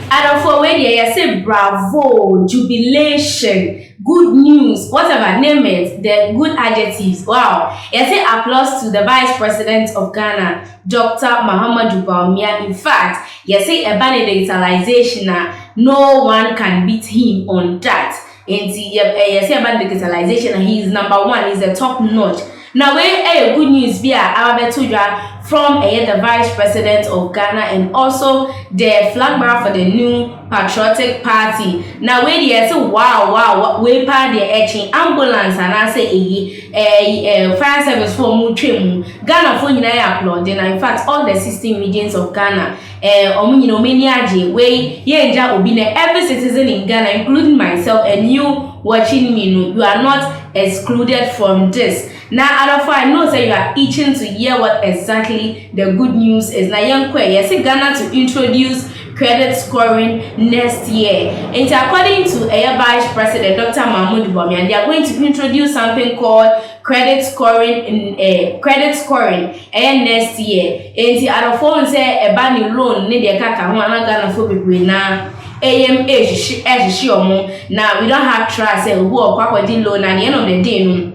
And for when you say bravo, jubilation, good news, whatever, name it, the good adjectives. Wow. You say applause to the Vice President of Ghana, Dr. Bawumia. In fact, you say about the digitalization, no one can beat him on that. And you say about digitalization, he is number one, he's the top notch. Now, where good news be from the Vice President of Ghana and also the flag bearer for the new Patriotic Party. Now, where they say, wow, we part the etching ambulance and I say fire service for Muchemu. Ghana for applauding. In fact, all the 16 regions of Ghana, every citizen in Ghana, including myself and you watching me, you are not excluded from this. Now, I know that you are itching to hear what exactly the good news is. Now, yes, Ghana to introduce credit scoring next year. And according to Vice President Dr. Bawumia, they are going to introduce something called credit scoring next year. And the other phone say a banning loan need a kaka Ghana for people now. Now we don't have trust and work loan at the end of the day.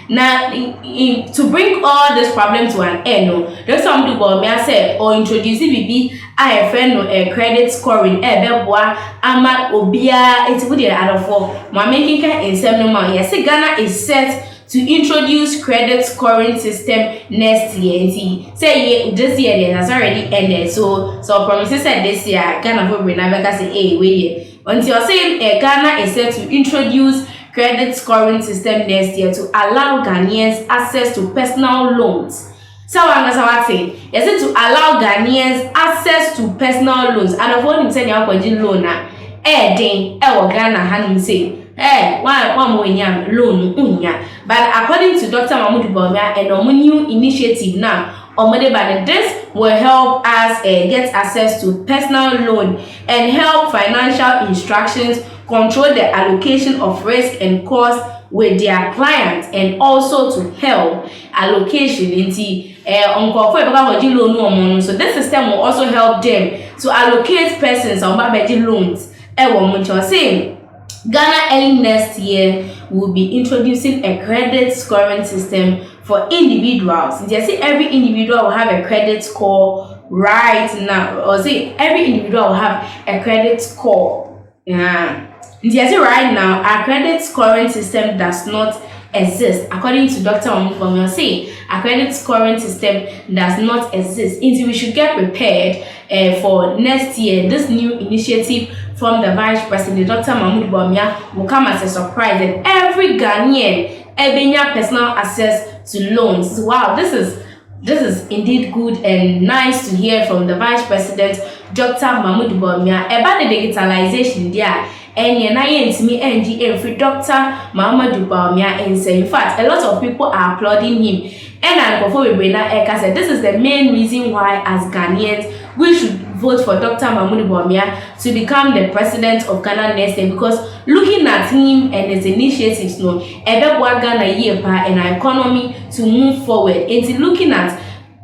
Now, to bring all this problem to an end, there's some people may say or introduce BB IFN credit scoring ama obia it's good other for my making in seminal. Yes, Ghana is set to introduce credit scoring system next year. Say this year it has already ended. So promises said this year Ghana will never say wait until saying Ghana is set to introduce credit scoring system next year to allow Ghanaians access to personal loans. So I'm saying, yes, to allow Ghanaians access to personal loans. And of what you say, you're going to loan now. Ghana hadn't say, one more loan. But according to Dr. Bawumia, and a new initiative now, this will help us get access to personal loan and help financial instructions control the allocation of risk and cost with their clients, and also to help allocation into so this system will also help them to allocate persons on loans. Ghana early next year will be introducing a credit scoring system for individuals. You see, every individual will have a credit score right now, or say every individual will have a credit score. Yes, right now, our credit scoring system does not exist. According to Dr. Bawumia, say our credit scoring system does not exist. Until we should get prepared for next year. This new initiative from the Vice President, Dr. Bawumia, will come as a surprise, and every Ghanaian have personal access to loans. Wow, this is indeed good and nice to hear from the Vice President, Dr. Bawumia, about the digitalization there. And me free Dr. Bawumia and say, in fact, a lot of people are applauding him. And before we bring that, said this is the main reason why, as Ghanaians, we should vote for Dr. Bawumia to become the president of Ghana next year, because looking at him and his initiatives, Ghana and our economy to move forward. And looking at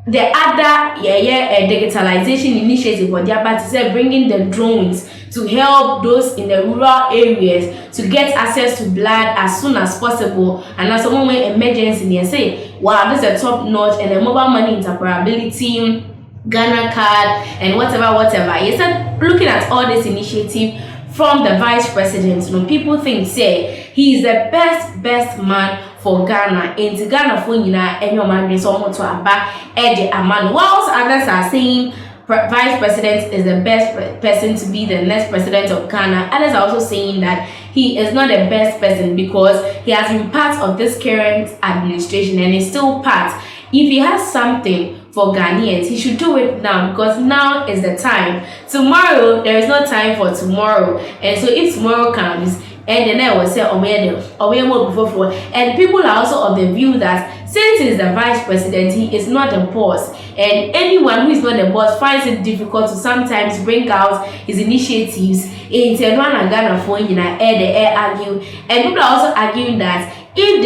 the other digitalization initiative for their party, bringing the drones to help those in the rural areas to get access to blood as soon as possible, and as someone with emergency, they say, wow, this is a top notch, and the mobile money interoperability, Ghana card, and whatever. You said, looking at all this initiative from the Vice President, people think say he is the best man for Ghana. In Ghana for and your man is almost to back Eddie Aman. Whilst others are saying Vice President is the best person to be the next president of Ghana, others are also saying that he is not the best person because he has been part of this current administration and is still part. If he has something for Ghanaians, he should do it now, because now is the time. Tomorrow, there is no time for tomorrow. And so if tomorrow comes, and then I will say, before. And people are also of the view that since he is the vice president, he is not the boss. And anyone who is not the boss finds it difficult to sometimes bring out his initiatives in Ghana for argue. And people are also arguing that if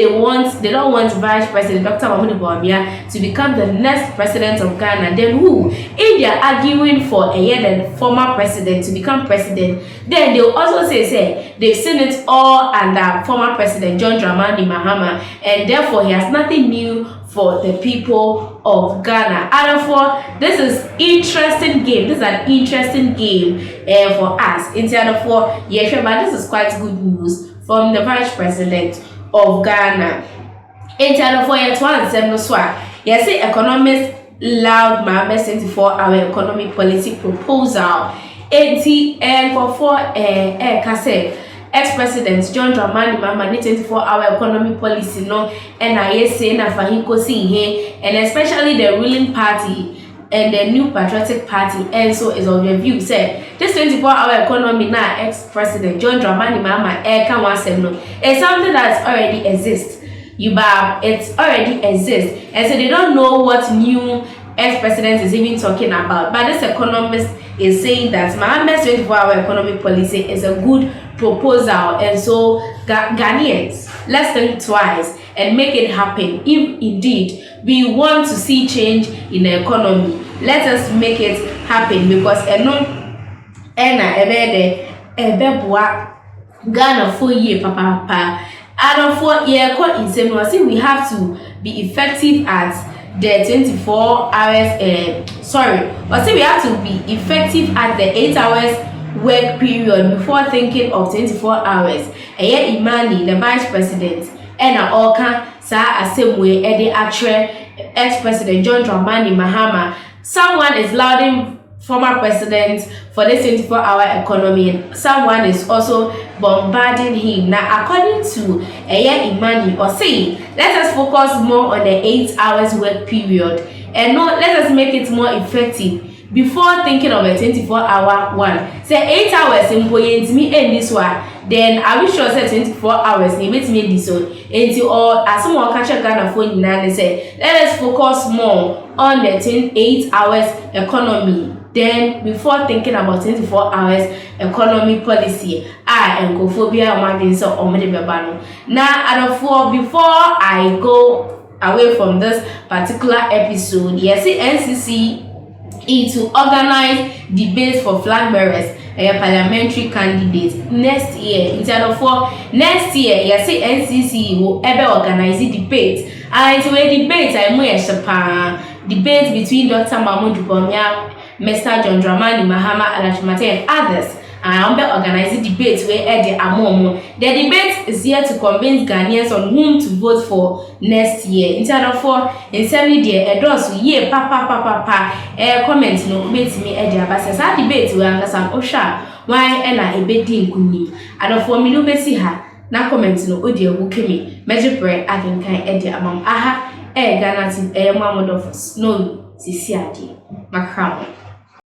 they don't want Vice President Dr. Bawumia to become the next president of Ghana, then who? If they are arguing for the former president to become president, then they will also say they've seen it all under former president John Dramani Mahama, and therefore he has nothing new for the people of Ghana. And therefore, this is interesting game. This is an interesting game for us. In therefore, yes, but this is quite good news from the Vice President of Ghana. In therefore, yet one seven so yes, the economists loud my 24-hour economic policy proposal. 80 and for ex-president John Dramani Mahama 24-hour economic policy no and I say na fahinko see here, and especially the ruling party and the new patriotic party and so is of your view say this 24-hour economy now ex-president John Dramani Mahama can one say no, it's something that already exists. It's already exists, and so they don't know what new ex-president is even talking about. But this economist is saying that Mahama's 24-hour economic policy is a good proposal, and so Ghanaians, let's think twice and make it happen. If indeed we want to see change in the economy, let us make it happen, because Ghana for year papa and for year we have to be effective at the 24 hours we have to be effective at the 8 hours work period before thinking of 24 hours. Imani, the vice president, and all can say same way the actual ex-president John Dramani Mahama. Someone is lauding former president for this 24-hour economy, and someone is also bombarding him. Now, according to Imani, or saying, let us focus more on the 8 hours work period, and let us make it more effective before thinking of a 24-hour one. Say 8 hours in me and this one, then I will sure say 24 hours in me this one. Until all as someone catch a Ghana phone and say, let us focus more on the 8 hours economy. Then before thinking about 24 hours economy policy, I am gophobia or now before I go away from this particular episode, yes, the NCC is to organize debates for flag bearers and parliamentary candidates next year. Instead of for next year, yes, the NCC will ever organize the debate. And it's a debate debate between Dr. Bawumia, Mr. John Dramani Mahama, and others. And organizing debates where the among the debate is here to convince Ghanaians on whom to vote for next year. Instead of for insanely dear does ye papa comment no bait me at the abbas debate where some osha why and I betting kuni and for me no besi ha na comment no odia wukemi measure bread I can kind among aha Ghana tin mamod of snow sisiadi macram.